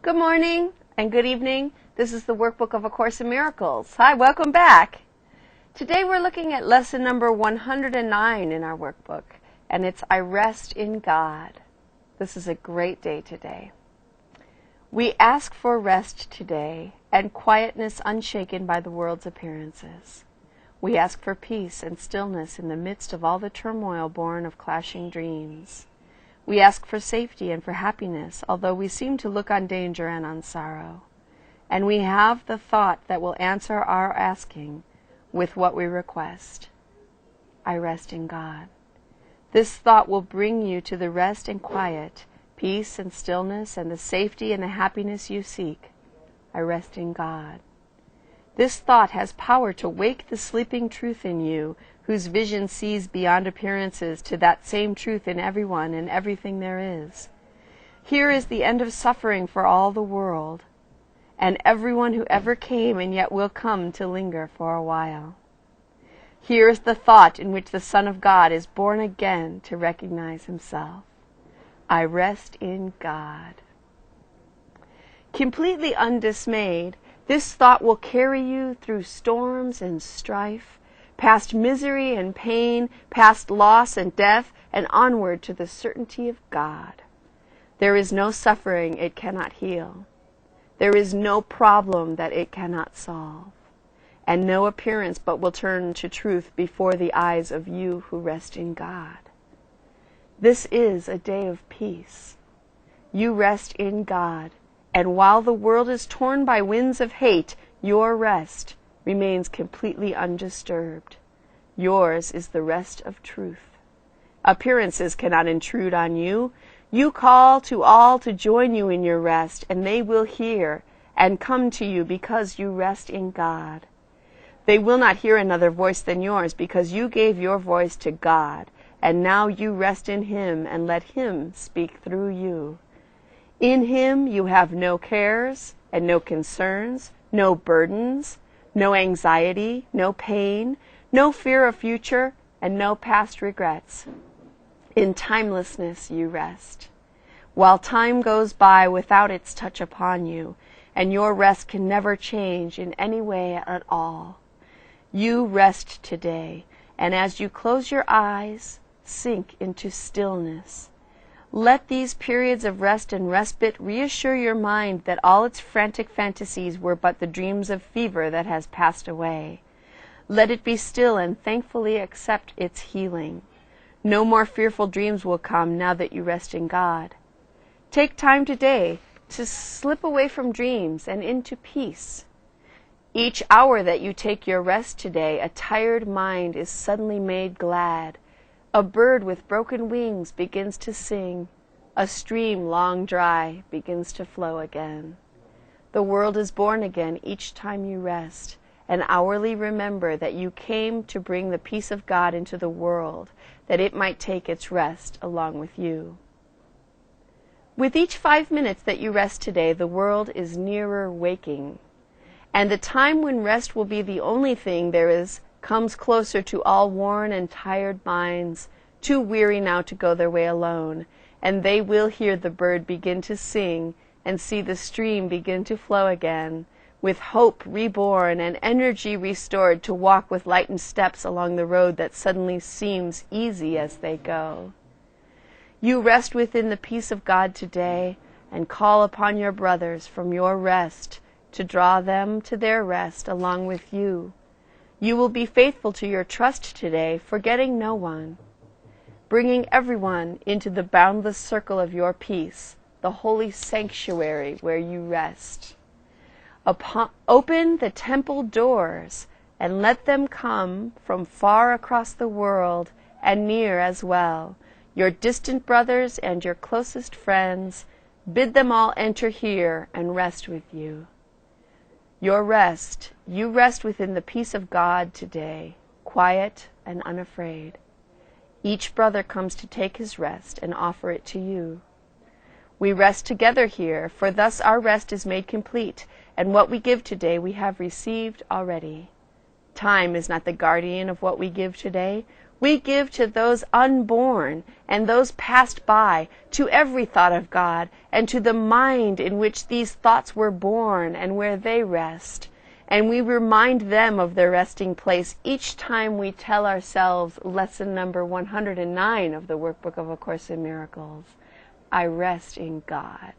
Good morning and good evening. This is the workbook of A Course in Miracles. Hi, welcome back. Today we're looking at lesson number 109 in our workbook, and it's I Rest in God. This is a great day today. We ask for rest today and quietness unshaken by the world's appearances. We ask for peace and stillness in the midst of all the turmoil born of clashing dreams. We ask for safety and for happiness, although we seem to look on danger and on sorrow. And we have the thought that will answer our asking with what we request. I rest in God. This thought will bring you to the rest and quiet, peace and stillness, and the safety and the happiness you seek. I rest in God. This thought has power to wake the sleeping truth in you, whose vision sees beyond appearances to that same truth in everyone and everything there is. Here is the end of suffering for all the world, and everyone who ever came and yet will come to linger for a while. Here is the thought in which the Son of God is born again to recognize himself. I rest in God. Completely undismayed, this thought will carry you through storms and strife, past misery and pain, past loss and death, and onward to the certainty of God. There is no suffering it cannot heal. There is no problem that it cannot solve, and no appearance but will turn to truth before the eyes of you who rest in God. This is a day of peace. You rest in God, and while the world is torn by winds of hate, your rest remains completely undisturbed. Yours is the rest of truth. Appearances cannot intrude on you. You call to all to join you in your rest, and they will hear and come to you because you rest in God. They will not hear another voice than yours because you gave your voice to God, and now you rest in Him and let Him speak through you. In Him you have no cares and no concerns, no burdens, no anxiety, no pain, no fear of future, and no past regrets. In timelessness you rest. While time goes by without its touch upon you, and your rest can never change in any way at all. You rest today, and as you close your eyes, sink into stillness. Let these periods of rest and respite reassure your mind that all its frantic fantasies were but the dreams of fever that has passed away. Let it be still and thankfully accept its healing. No more fearful dreams will come now that you rest in God. Take time today to slip away from dreams and into peace. Each hour that you take your rest today, a tired mind is suddenly made glad. A bird with broken wings begins to sing. A stream long dry begins to flow again. The world is born again each time you rest, and hourly remember that you came to bring the peace of God into the world, that it might take its rest along with you. With each 5 minutes that you rest today, the world is nearer waking, and the time when rest will be the only thing there is comes closer to all worn and tired minds, too weary now to go their way alone, and they will hear the bird begin to sing and see the stream begin to flow again, with hope reborn and energy restored to walk with lightened steps along the road that suddenly seems easy as they go. You rest within the peace of God today and call upon your brothers from your rest to draw them to their rest along with you. You will be faithful to your trust today, forgetting no one, bringing everyone into the boundless circle of your peace, the holy sanctuary where you rest. Open the temple doors and let them come from far across the world and near as well. Your distant brothers and your closest friends, bid them all enter here and rest with you. You rest within the peace of God today, quiet and unafraid. Each brother comes to take his rest and offer it to you. We rest together here, for thus our rest is made complete, and what we give today we have received already. Time is not the guardian of what we give today. We give to those unborn and those passed by, to every thought of God, and to the mind in which these thoughts were born and where they rest. And we remind them of their resting place each time we tell ourselves lesson number 109 of the Workbook of A Course in Miracles. I rest in God.